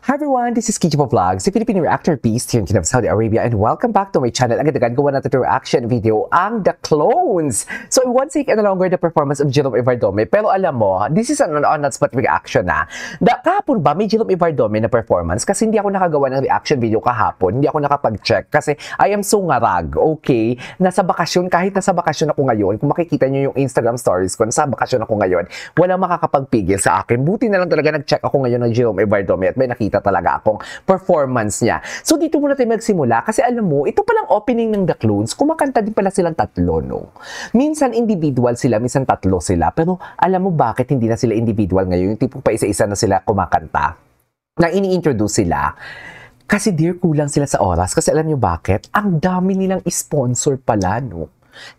Hi everyone, this is Kijibo Vlogs, the Philippine reactor beast here in Kingdom of Saudi Arabia, and welcome back to my channel. Agad-agad gawa natin ito reaction video, ang The Clones. So I won't take any longer the performance of Jerome Evardome, pero alam mo, this is an on-spot reaction na. Kahapon ba, may Jerome Evardome na performance kasi hindi ako nakagawa ng reaction video kahapon, hindi ako nakapag-check kasi I am so ngarag, okay? Nasa bakasyon, kahit nasa bakasyon ako ngayon, kung makikita nyo yung Instagram stories ko, nasa bakasyon ako ngayon, walang makakapagpigil sa akin. Buti na lang talaga nag-check ako ngayon ng Jerome Evardome at may nakita talaga akong performance niya. So dito muna tayo magsimula kasi alam mo, ito palang opening ng The Clones, kumakanta din pala silang tatlo, no? Minsan individual sila, minsan tatlo sila, pero alam mo bakit hindi na sila individual ngayon? Yung tipong pa isa-isa na sila kumakanta. Na ini-introduce sila. Kasi dear, kulang sila sa oras. Kasi alam nyo bakit? Ang dami nilang sponsor pala, no?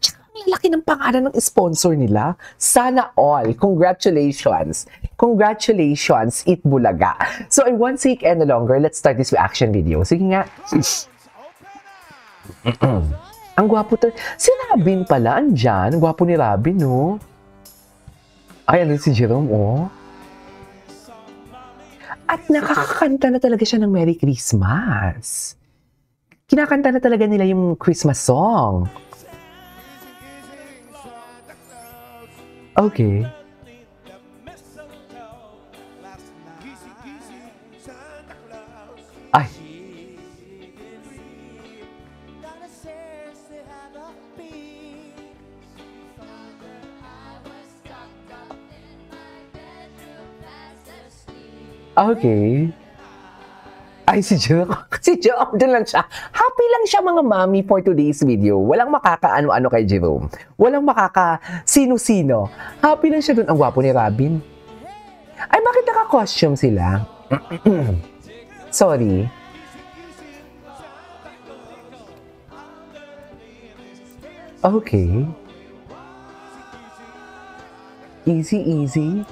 Tsaka ang laki ng pangalan ng sponsor nila. Sana all. Congratulations. Congratulations, Eat Bulaga. So I won't take any longer. Let's start this reaction video. Sige nga. Ang gwapo to. Si Robin pala, andyan. Ang gwapo ni Robin, no? Ay, ano si Jerome, oh. At nakakakanta na talaga siya ng Merry Christmas. Kinakanta na talaga nila yung Christmas song. Okay. Ay. Okay. Ay, si Jerome. Si Jerome, dun lang siya. Happy lang siya mga mami for today's video. Walang makakaano-ano kay Jerome. Walang makaka sino-sino. Happy lang siya dun. Ang gwapo ni Robin. Ay, bakit naka-costume sila? Sorry. Okay. Easy, easy.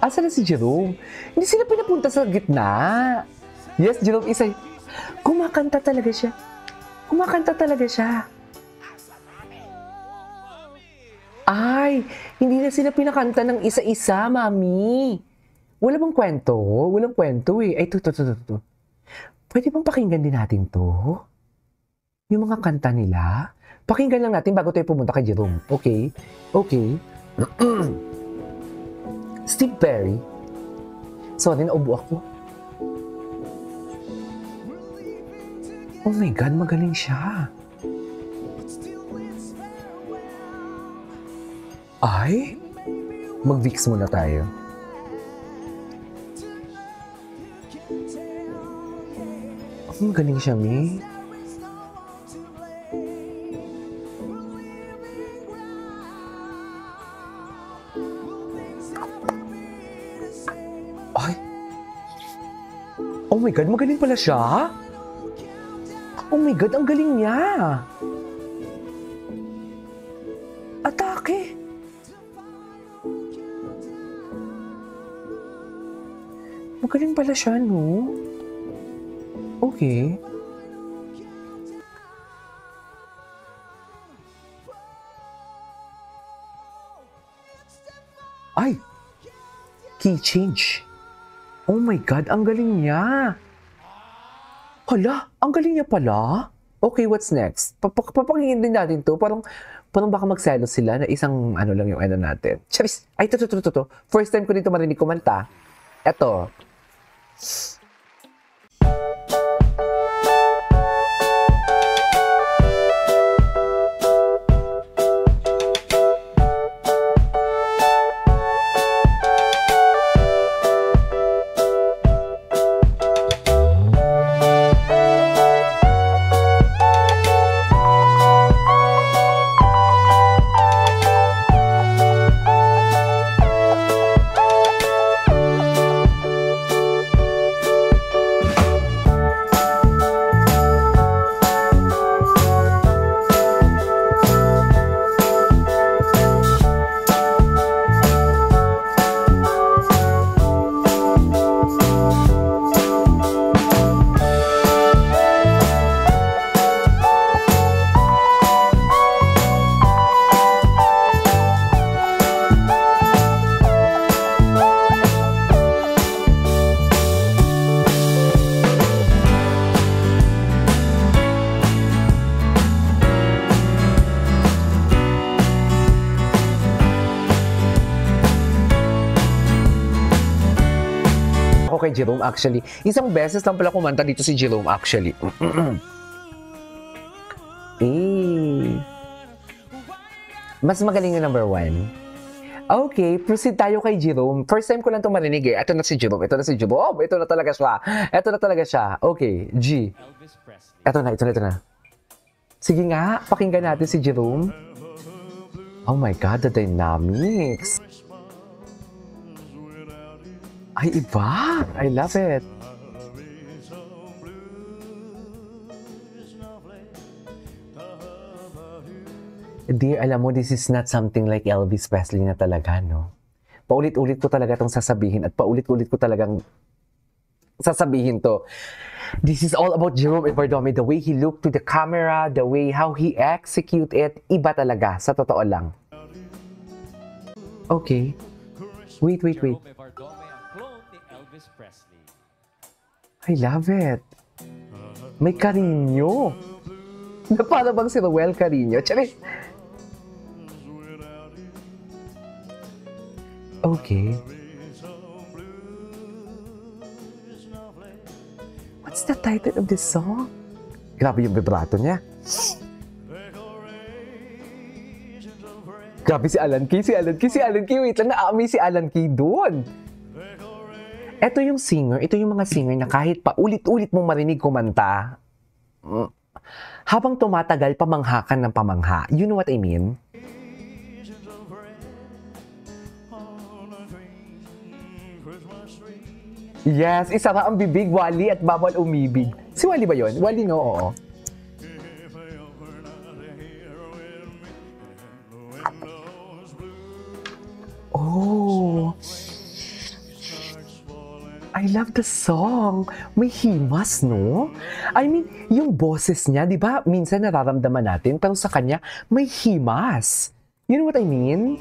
Asa na si Jerome? Hindi sila pinapunta sa gitna. Yes, Jerome isa. Kumakanta talaga siya. Kumakanta talaga siya. Ay, hindi na sila pinakanta ng isa-isa, mami. Wala bang kwento? Walang kwento eh. Ay, to. Pwede bang pakinggan din natin to? Yung mga kanta nila? Pakinggan lang natin bago tayo pumunta kay Jerome. Okay? Okay. Steve Perry. Sorry, naubo ako. Oh my God, magaling siya. Ay, mag-Vicks muna tayo. Oh, magaling siya, May. Ay. Oh my God, magaling pala siya. Oh my God, ang galing niya. Atake. Magaling pala siya, no? Okay. Ay! Key change. Oh my God, ang galing niya. Hala, ang galing niya pala. Okay, what's next? Papakinggan din natin to. Parang baka magselos sila na isang ano lang yung ano natin. Charis! Ay, to. First time ko dito marinig kumanta. Eto. kay Jerome actually. Isang beses lang pala kumanta dito si Jerome actually. Mas magaling yung number 1. Okay, proceed tayo kay Jerome. First time ko lang itong marinig eh. Ito na si Jerome. Ito na si Jerome. Ito na talaga siya. Ito na talaga siya. Okay, G. Ito na. Sige nga, pakinggan natin si Jerome. Oh my God, the dynamics. Ay, iba. I love it. Dear, alam mo, this is not something like Elvis Presley na talaga, no? Paulit-ulit ko talaga itong sasabihin at paulit-ulit ko talagang sasabihin to. This is all about Jerome Everdome. The way he looked to the camera, the way how he execute it, iba talaga, sa totoo lang. Okay. Wait. Jerome Everdome ang clone ni Elvis Presley. I love it. May Carino. Na para bang si Roel Carino? Charis. Okay. What's the title of this song? Grabe yung vibrato niya. Grabe si Alan Kay. Wait lang, na-amaze si Alan Kay doon. Ito yung singer, ito yung mga singer na kahit pa ulit-ulit mong marinig kumanta, habang tumatagal, pamanghakan ng pamangha. You know what I mean? Yes, isara ang bibig, Wally, at bawal umibig. Si Wally ba yun? Wally, no? Oo. Oh. I love the song. May himas, no? I mean, yung boses niya, di ba, minsan nararamdaman natin, pero sa kanya, may himas. You know what I mean?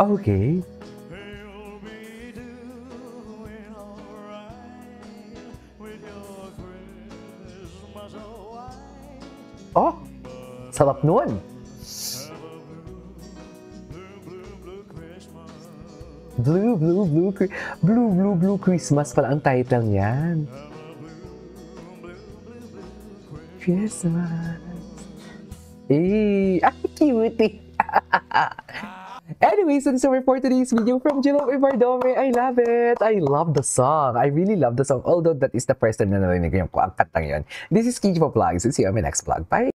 Okay. Oh, sarap nun. Blue Christmas pala ang title niyan. Christmas. Cute. Anyway, so this is for today's video from Jerome Everdome. I love it. I love the song. I really love the song. Although that is the first time na narinig ko yung kantang yun. This is Kiji Vlogs. See you on my next vlog. Bye!